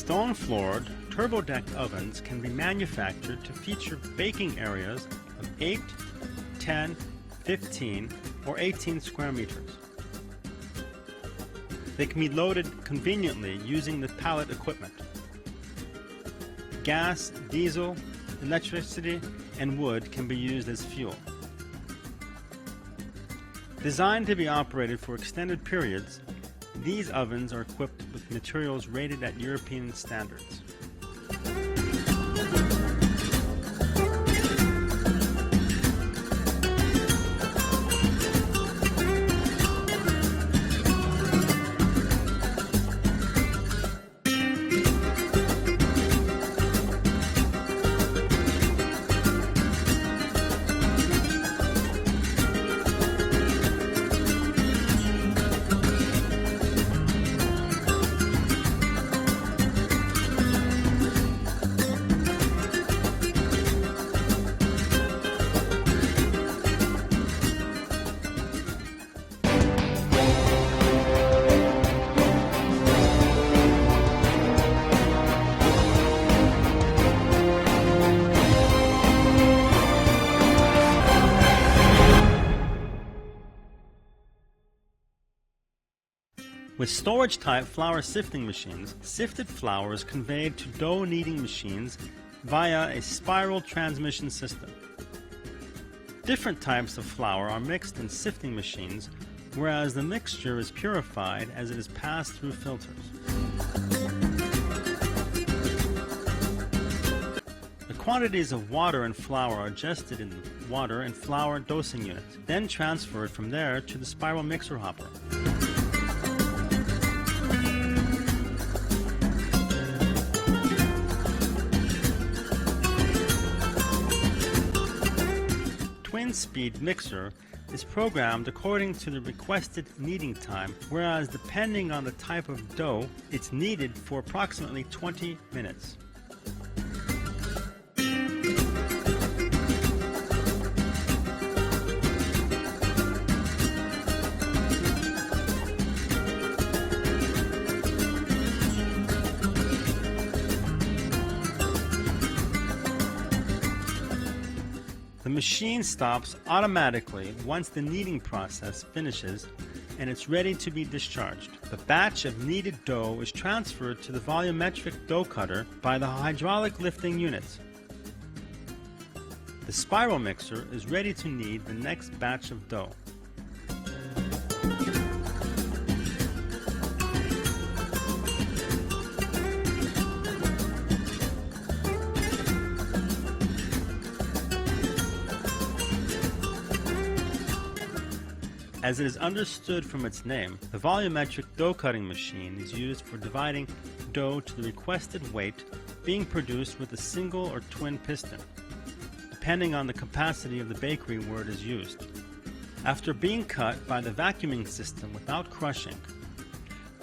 Stone-floored, turbo-decked ovens can be manufactured to feature baking areas of 8, 10, 15, or 18 square meters. They can be loaded conveniently using the pallet equipment. Gas, diesel, electricity, and wood can be used as fuel. Designed to be operated for extended periods, these ovens are equipped with materials rated at European standards. With storage-type flour sifting machines, sifted flour is conveyed to dough kneading machines via a spiral transmission system. Different types of flour are mixed in sifting machines, whereas the mixture is purified as it is passed through filters. The quantities of water and flour are adjusted in the water and flour dosing units, then transferred from there to the spiral mixer hopper. Twin-speed mixer is programmed according to the requested kneading time, whereas depending on the type of dough, it's kneaded for approximately 20 minutes. The machine stops automatically once the kneading process finishes and it's ready to be discharged. The batch of kneaded dough is transferred to the volumetric dough cutter by the hydraulic lifting units. The spiral mixer is ready to knead the next batch of dough. As it is understood from its name, the volumetric dough cutting machine is used for dividing dough to the requested weight being produced with a single or twin piston, depending on the capacity of the bakery where it is used. After being cut by the vacuuming system without crushing,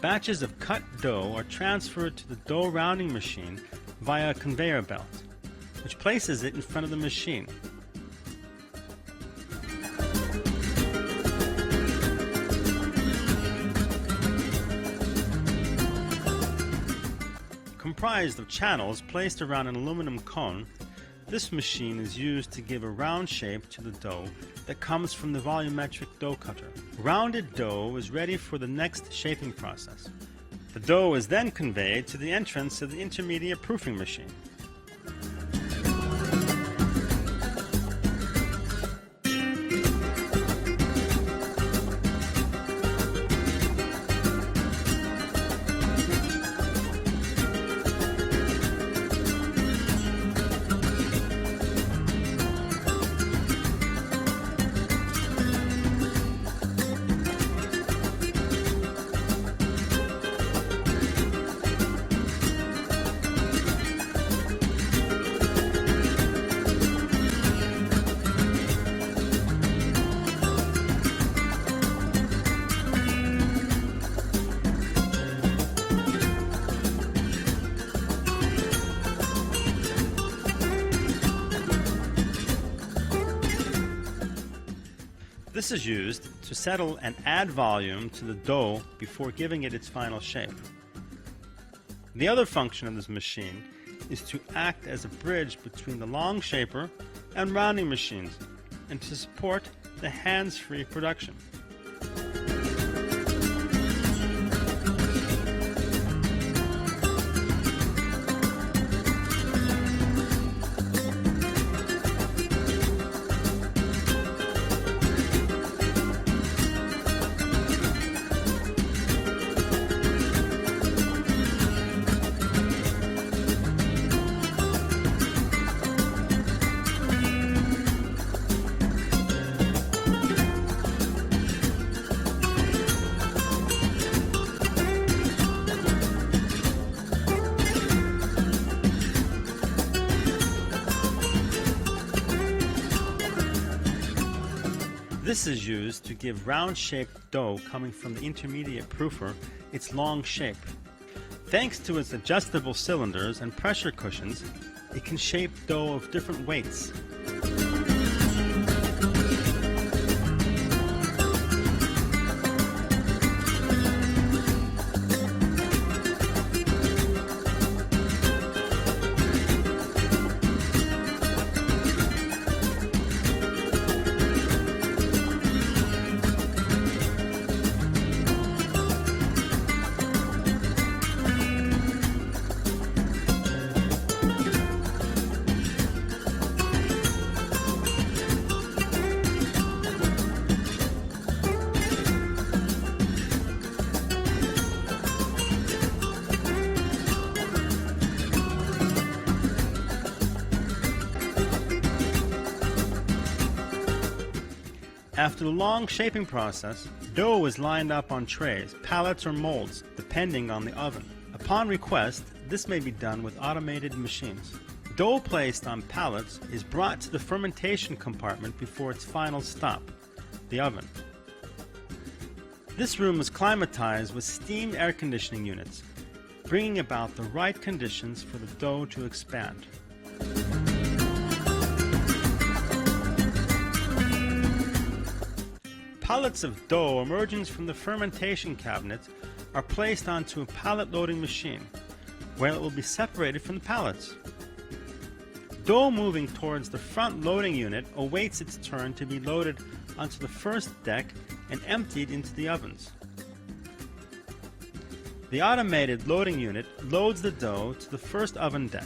batches of cut dough are transferred to the dough rounding machine via a conveyor belt, which places it in front of the machine. Comprised of channels placed around an aluminum cone, this machine is used to give a round shape to the dough that comes from the volumetric dough cutter. Rounded dough is ready for the next shaping process. The dough is then conveyed to the entrance of the intermediate proofing machine. This is used to settle and add volume to the dough before giving it its final shape. The other function of this machine is to act as a bridge between the long shaper and rounding machines and to support the hands-free production. This is used to give round-shaped dough coming from the intermediate proofer its long shape. Thanks to its adjustable cylinders and pressure cushions, it can shape dough of different weights. After the long shaping process, dough is lined up on trays, pallets, or molds, depending on the oven. Upon request, this may be done with automated machines. Dough placed on pallets is brought to the fermentation compartment before its final stop, the oven. This room is climatized with steam air conditioning units, bringing about the right conditions for the dough to expand. Pallets of dough emerging from the fermentation cabinet are placed onto a pallet loading machine, where it will be separated from the pallets. Dough moving towards the front loading unit awaits its turn to be loaded onto the first deck and emptied into the ovens. The automated loading unit loads the dough to the first oven deck,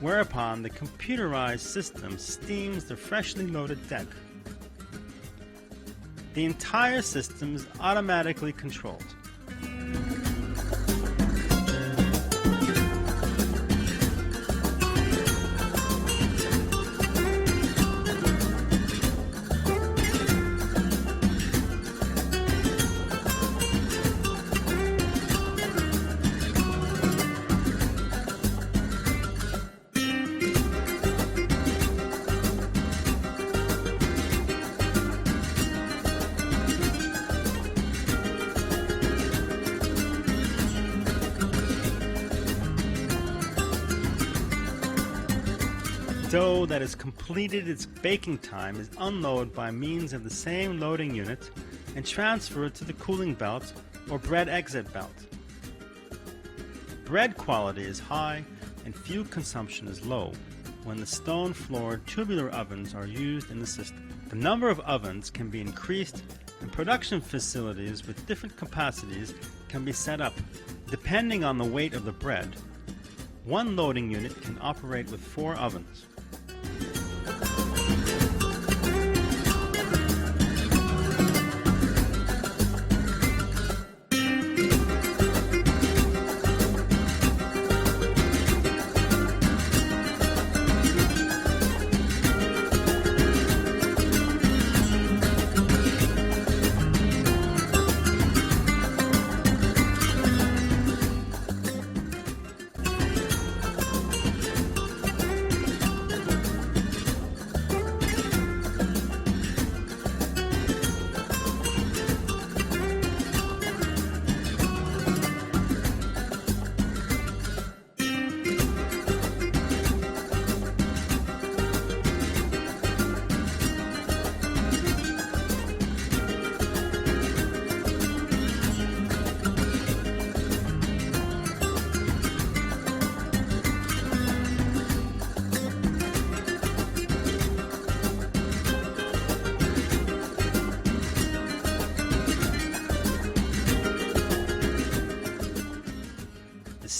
whereupon the computerized system steams the freshly loaded deck. The entire system is automatically controlled. Dough that has completed its baking time is unloaded by means of the same loading unit and transferred to the cooling belt or bread exit belt. Bread quality is high and fuel consumption is low when the stone-floored tubular ovens are used in the system. The number of ovens can be increased and production facilities with different capacities can be set up. Depending on the weight of the bread, one loading unit can operate with 4 ovens.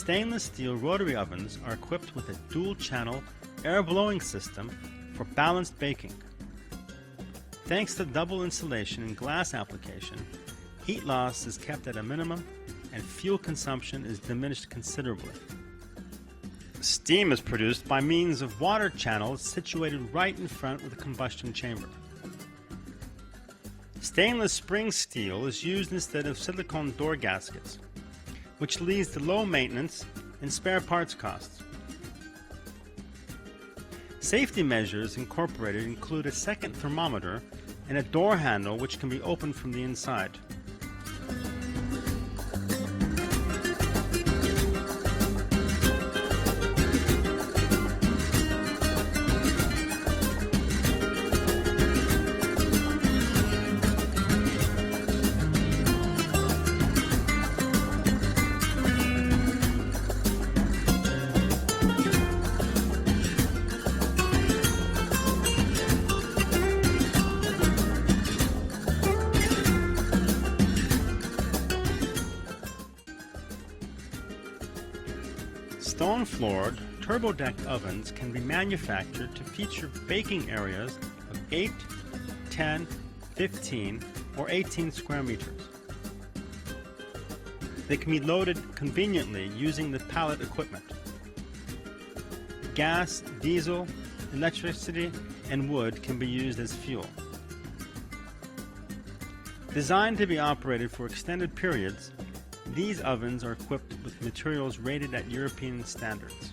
Stainless steel rotary ovens are equipped with a dual-channel air blowing system for balanced baking. Thanks to double insulation and glass application, heat loss is kept at a minimum and fuel consumption is diminished considerably. Steam is produced by means of water channels situated right in front of the combustion chamber. Stainless spring steel is used instead of silicone door gaskets, which leads to low maintenance and spare parts costs. Safety measures incorporated include a second thermometer and a door handle which can be opened from the inside. Stone-floored, turbo-decked ovens can be manufactured to feature baking areas of 8, 10, 15, or 18 square meters. They can be loaded conveniently using the pallet equipment. Gas, diesel, electricity, and wood can be used as fuel. Designed to be operated for extended periods, these ovens are equipped with materials rated at European standards.